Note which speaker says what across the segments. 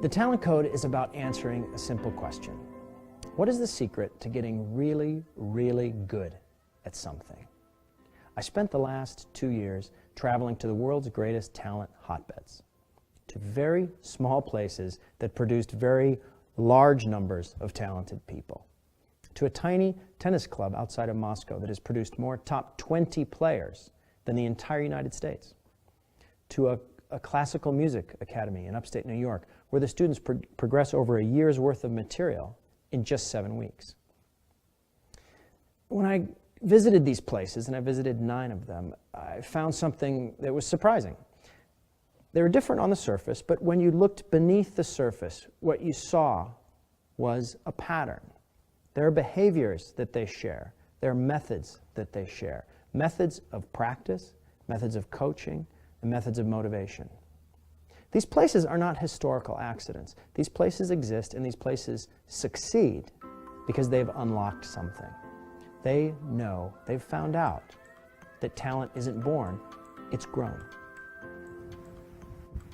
Speaker 1: The Talent Code is about answering a simple question. What is the secret to getting really, really good at something? I spent the last 2 years traveling to the world's greatest talent hotbeds, to very small places that produced very large numbers of talented people, to a tiny tennis club outside of Moscow that has produced more top 20 players than the entire United States, to a classical music academy in upstate New York where the students progress over a year's worth of material in just 7 weeks. When I visited these places, and I visited 9 of them, I found something that was surprising. They were different on the surface, but when you looked beneath the surface, what you saw was a pattern. There are behaviors that they share. There are methods that they share. Methods of practice, methods of coaching, and methods of motivation. These places are not historical accidents. These places exist and these places succeed because they've unlocked something. They know, they've found out that talent isn't born, it's grown.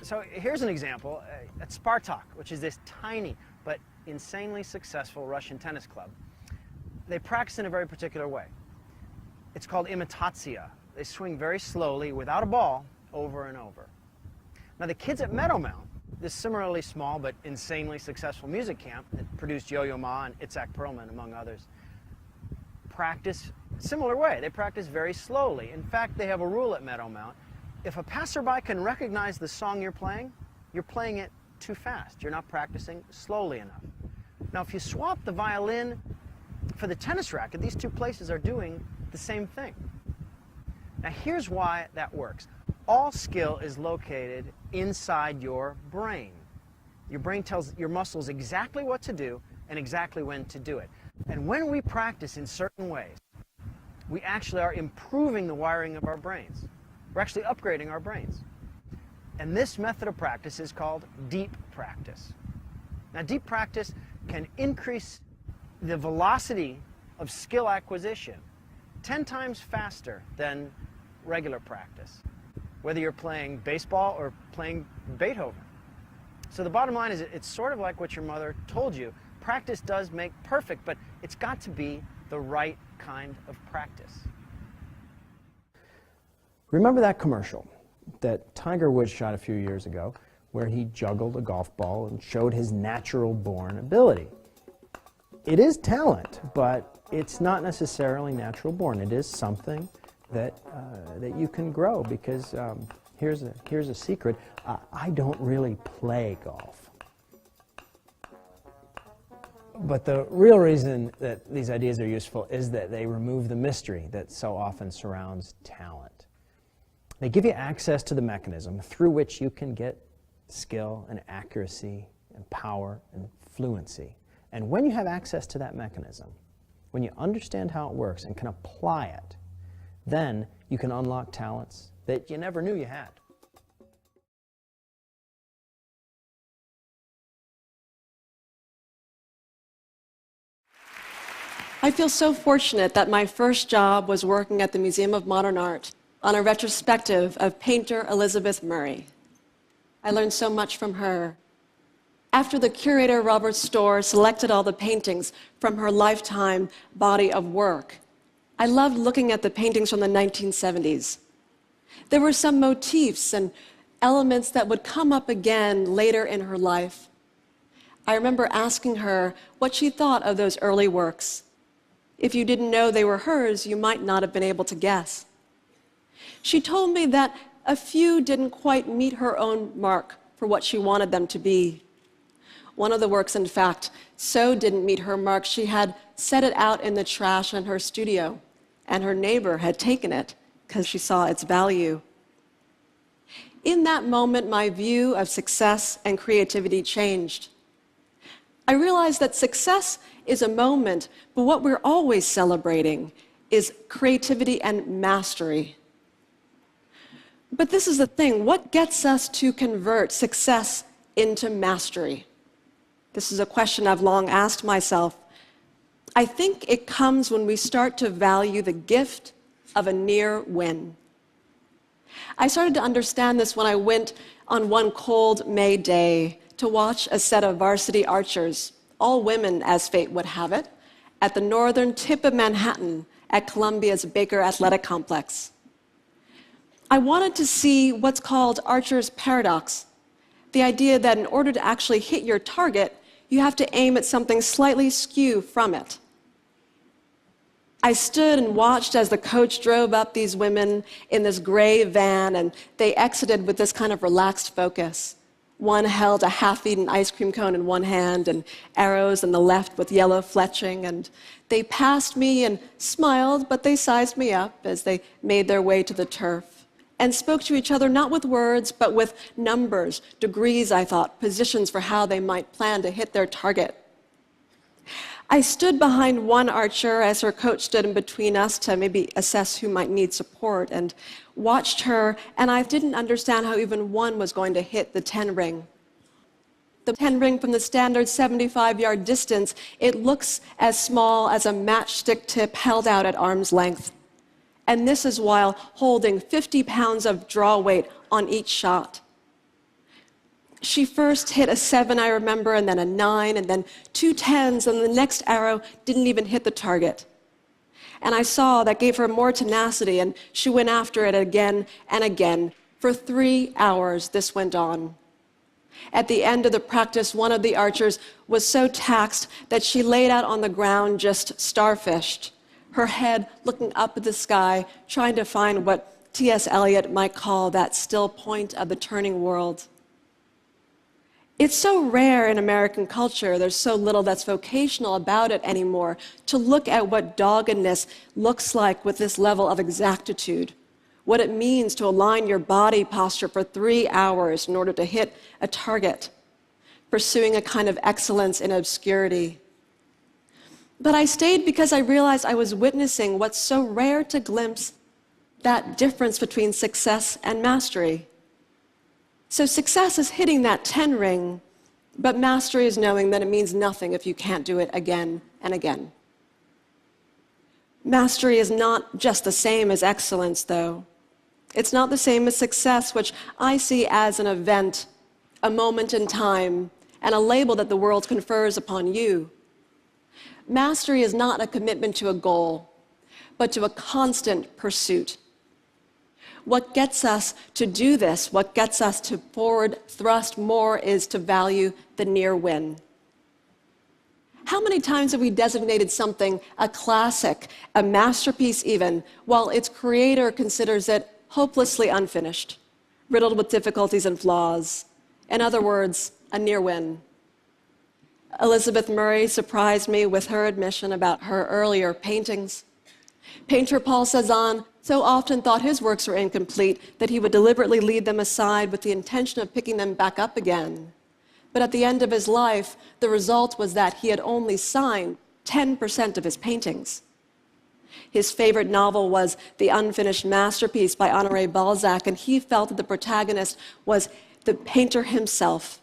Speaker 1: So here's an example at Spartak, which is this tiny but insanely successful Russian tennis club. They practice in a very particular way. It's called imitatsia. They swing very slowly without a ball over and over. Now the kids at Meadowmount, this similarly small but insanely successful music camp that produced Yo-Yo Ma and Itzhak Perlman, among others, practice a similar way. They practice very slowly. In fact, they have a rule at Meadowmount. If a passerby can recognize the song you're playing it too fast. You're not practicing slowly enough. Now, if you swap the violin for the tennis racket, these two places are doing the same thing. Now, here's why that works. All skill is located inside your brain. Your brain tells your muscles exactly what to do and exactly when to do it. And when we practice in certain ways, we actually are improving the wiring of our brains. We're actually upgrading our brains. And this method of practice is called deep practice. Now, deep practice can increase the velocity of skill acquisition 10 times faster than regular practice, whether you're playing baseball or playing Beethoven. So the bottom line is it's sort of like what your mother told you. Practice does make perfect, but it's got to be the right kind of practice. Remember that commercial that Tiger Woods shot a few years ago where he juggled a golf ball and showed his natural-born ability? It is talent, but it's not necessarily natural-born. It is something that you can grow because here's a secret. I don't really play golf. But the real reason that these ideas are useful is that they remove the mystery that so often surrounds talent. They give you access to the mechanism through which you can get skill and accuracy and power and fluency. And when you have access to that mechanism, when you understand how it works and can apply it, then you can unlock talents that you never knew you had.
Speaker 2: I feel so fortunate that my first job was working at the Museum of Modern Art on a retrospective of painter Elizabeth Murray. I learned so much from her. After the curator, Robert Storr, selected all the paintings from her lifetime body of work, I loved looking at the paintings from the 1970s. There were some motifs and elements that would come up again later in her life. I remember asking her what she thought of those early works. If you didn't know they were hers, you might not have been able to guess. She told me that a few didn't quite meet her own mark for what she wanted them to be. One of the works, in fact, so didn't meet her mark, she had set it out in the trash in her studio, and her neighbor had taken it because she saw its value. In that moment, my view of success and creativity changed. I realized that success is a moment, but what we're always celebrating is creativity and mastery. But this is the thing, what gets us to convert success into mastery? This is a question I've long asked myself. I think it comes when we start to value the gift of a near win. I started to understand this when I went on one cold May day to to watch a set of varsity archers, all women as fate would have it, at the northern tip of Manhattan at Columbia's Baker Athletic Complex. I wanted to see what's called Archer's paradox, the idea that in order to actually hit your target, you have to aim at something slightly skew from it. I stood and watched as the coach drove up these women in this gray van, and they exited with this kind of relaxed focus. One held a half-eaten ice cream cone in one hand and arrows in the left with yellow fletching, and they passed me and smiled, but they sized me up as they made their way to the turf and spoke to each other not with words, but with numbers, degrees, I thought, positions for how they might plan to hit their target. I stood behind one archer as her coach stood in between us to maybe assess who might need support, and watched her, and I didn't understand how even one was going to hit the 10 ring. The 10 ring from the standard 75-yard distance, it looks as small as a matchstick tip held out at arm's length. And this is while holding 50 pounds of draw weight on each shot. She first hit a 7, I remember, and then a 9, and then 2 10s, and the next arrow didn't even hit the target. And I saw that gave her more tenacity, and she went after it again and again. For 3 hours, this went on. At the end of the practice, one of the archers was so taxed that she laid out on the ground just starfished, her head looking up at the sky, trying to find what T.S. Eliot might call that still point of the turning world. It's so rare in American culture, there's so little that's vocational about it anymore, to look at what doggedness looks like with this level of exactitude, what it means to align your body posture for 3 hours in order to hit a target, pursuing a kind of excellence in obscurity. But I stayed because I realized I was witnessing what's so rare to glimpse, that difference between success and mastery. So success is hitting that 10 ring, but mastery is knowing that it means nothing if you can't do it again and again. Mastery is not just the same as excellence, though. It's not the same as success, which I see as an event, a moment in time, and a label that the world confers upon you. Mastery is not a commitment to a goal, but to a constant pursuit. What gets us to do this, what gets us to forward thrust more, is to value the near win. How many times have we designated something a classic, a masterpiece even, while its creator considers it hopelessly unfinished, riddled with difficulties and flaws? In other words, a near win. Elizabeth Murray surprised me with her admission about her earlier paintings. Painter Paul Cézanne so often thought his works were incomplete that he would deliberately leave them aside with the intention of picking them back up again. But at the end of his life, the result was that he had only signed 10% of his paintings. His favorite novel was The Unfinished Masterpiece by Honoré Balzac, and he felt that the protagonist was the painter himself.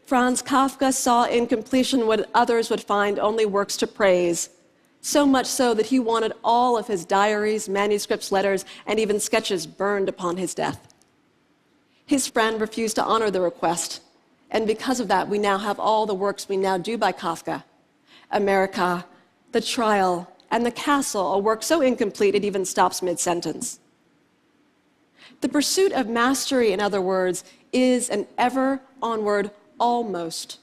Speaker 2: Franz Kafka saw in completion what others would find only works to praise, so much so that he wanted all of his diaries, manuscripts, letters, and even sketches burned upon his death. His friend refused to honor the request, and because of that, we now have all the works we now do by Kafka. America, The Trial, and The Castle, a work so incomplete it even stops mid-sentence. The pursuit of mastery, in other words, is an ever onward almost.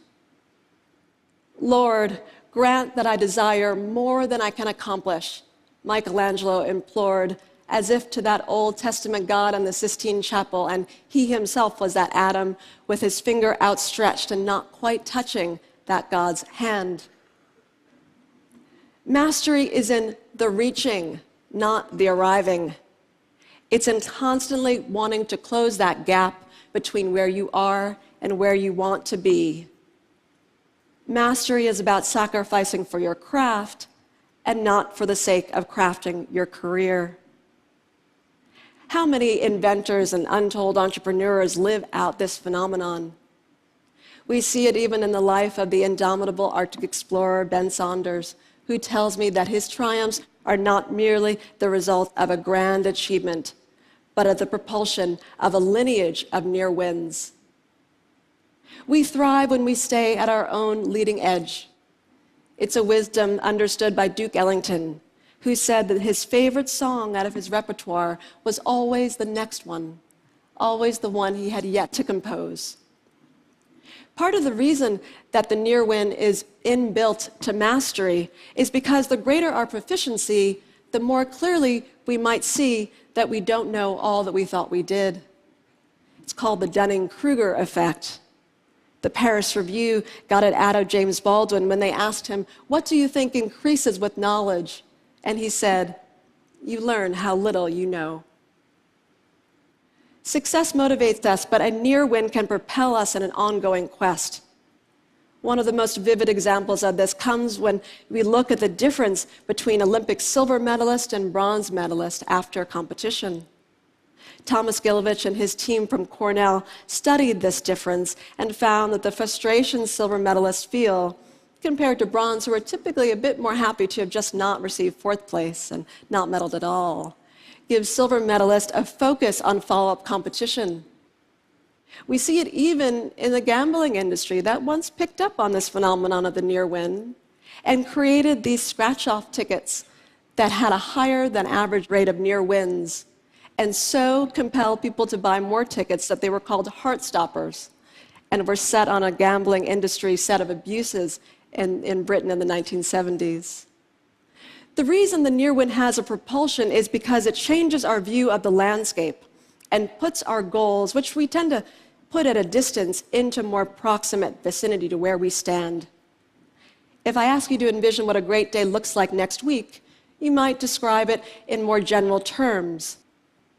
Speaker 2: Lord, grant that I desire more than I can accomplish, Michelangelo implored, as if to that Old Testament God in the Sistine Chapel, and he himself was that Adam with his finger outstretched and not quite touching that God's hand. Mastery is in the reaching, not the arriving. It's in constantly wanting to close that gap between where you are and where you want to be. Mastery is about sacrificing for your craft and not for the sake of crafting your career. How many inventors and untold entrepreneurs live out this phenomenon? We see it even in the life of the indomitable Arctic explorer Ben Saunders, who tells me that his triumphs are not merely the result of a grand achievement, but of the propulsion of a lineage of near wins. We thrive when we stay at our own leading edge. It's a wisdom understood by Duke Ellington, who said that his favorite song out of his repertoire was always the next one, always the one he had yet to compose. Part of the reason that the near win is inbuilt to mastery is because the greater our proficiency, the more clearly we might see that we don't know all that we thought we did. It's called the Dunning-Kruger effect. The Paris Review got it out of James Baldwin when they asked him, "What do you think increases with knowledge?" And he said, "You learn how little you know." Success motivates us, but a near win can propel us in an ongoing quest. One of the most vivid examples of this comes when we look at the difference between Olympic silver medalist and bronze medalist after competition. Thomas Gilovich and his team from Cornell studied this difference and found that the frustration silver medalists feel, compared to bronze, who are typically a bit more happy to have just not received fourth place and not medaled at all, gives silver medalists a focus on follow-up competition. We see it even in the gambling industry that once picked up on this phenomenon of the near win and created these scratch-off tickets that had a higher than average rate of near wins, and so compelled people to buy more tickets that they were called heart stoppers and were set on a gambling industry set of abuses in Britain in the 1970s. The reason the near win has a propulsion is because it changes our view of the landscape and puts our goals, which we tend to put at a distance, into more proximate vicinity to where we stand. If I ask you to envision what a great day looks like next week, you might describe it in more general terms.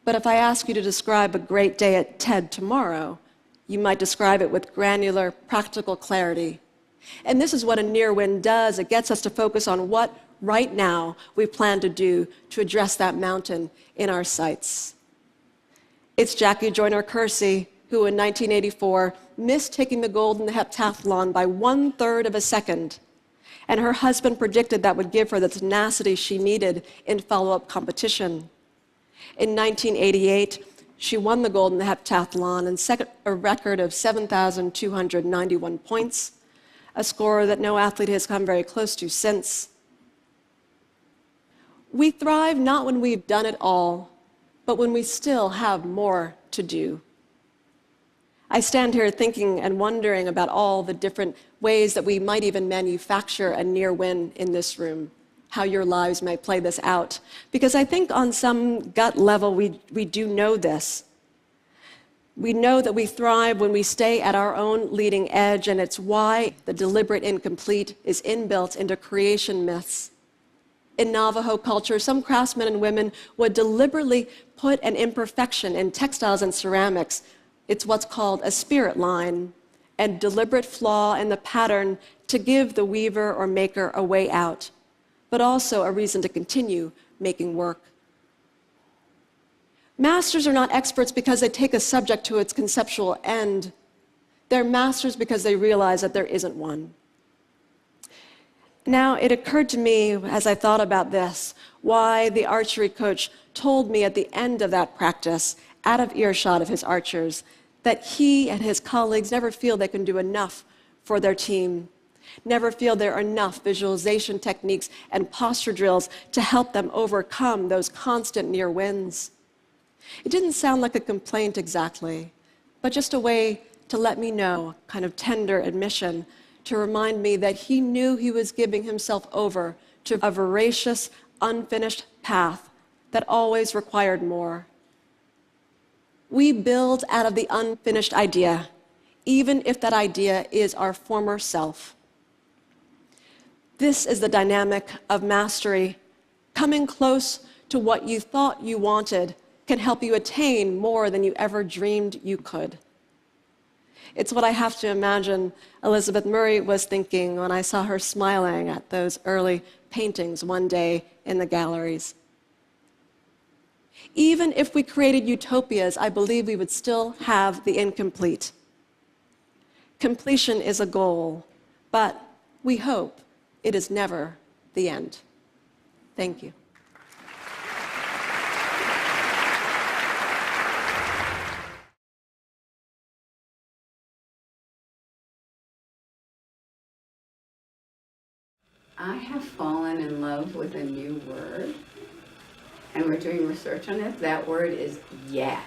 Speaker 2: But if I ask you to describe a great day at TED tomorrow, you might describe it with granular, practical clarity. And this is what a near win does. It gets us to focus on what right now we plan to do to address that mountain in our sights. It's Jackie Joyner-Kersee, who in 1984 missed taking the gold in the heptathlon by 1/3 of a second. And her husband predicted that would give her the tenacity she needed in follow-up competition. In 1988, she won the gold in the heptathlon and set a record of 7,291 points, a score that no athlete has come very close to since. We thrive not when we've done it all, but when we still have more to do. I stand here thinking and wondering about all the different ways that we might even manufacture a near win in this room, how your lives might play this out. Because I think on some gut level, we do know this. We know that we thrive when we stay at our own leading edge, and it's why the deliberate incomplete is inbuilt into creation myths. In Navajo culture, some craftsmen and women would deliberately put an imperfection in textiles and ceramics. It's what's called a spirit line, a deliberate flaw in the pattern to give the weaver or maker a way out, but also a reason to continue making work. Masters are not experts because they take a subject to its conceptual end. They're masters because they realize that there isn't one. Now, it occurred to me as I thought about this, why the archery coach told me at the end of that practice, out of earshot of his archers, that he and his colleagues never feel they can do enough for their team, never feel there are enough visualization techniques and posture drills to help them overcome those constant near wins. It didn't sound like a complaint exactly, but just a way to let me know, kind of tender admission, to remind me that he knew he was giving himself over to a voracious, unfinished path that always required more. We build out of the unfinished idea, even if that idea is our former self. This is the dynamic of mastery. Coming close to what you thought you wanted can help you attain more than you ever dreamed you could. It's what I have to imagine Elizabeth Murray was thinking when I saw her smiling at those early paintings one day in the galleries. Even if we created utopias, I believe we would still have the incomplete. Completion is a goal, but we hope it is never the end. Thank you.
Speaker 3: I have fallen in love with a new word, and we're doing research on it. That word is yet.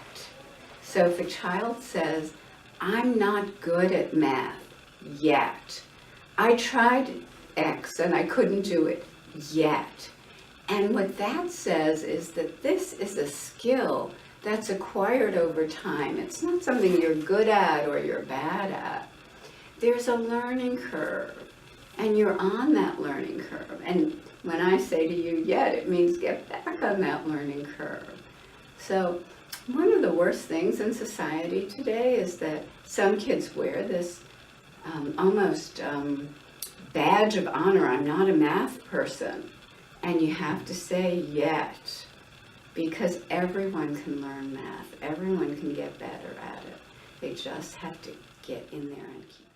Speaker 3: So if a child says, I'm not good at math yet. I tried X and I couldn't do it yet. And what that says is that this is a skill that's acquired over time. It's not something you're good at or you're bad at. There's a learning curve, and you're on that learning curve. And when I say to you, yet, it means get back on that learning curve. So one of the worst things in society today is that some kids wear this almost badge of honor. I'm not a math person. And you have to say yet, because everyone can learn math. Everyone can get better at it. They just have to get in there and keep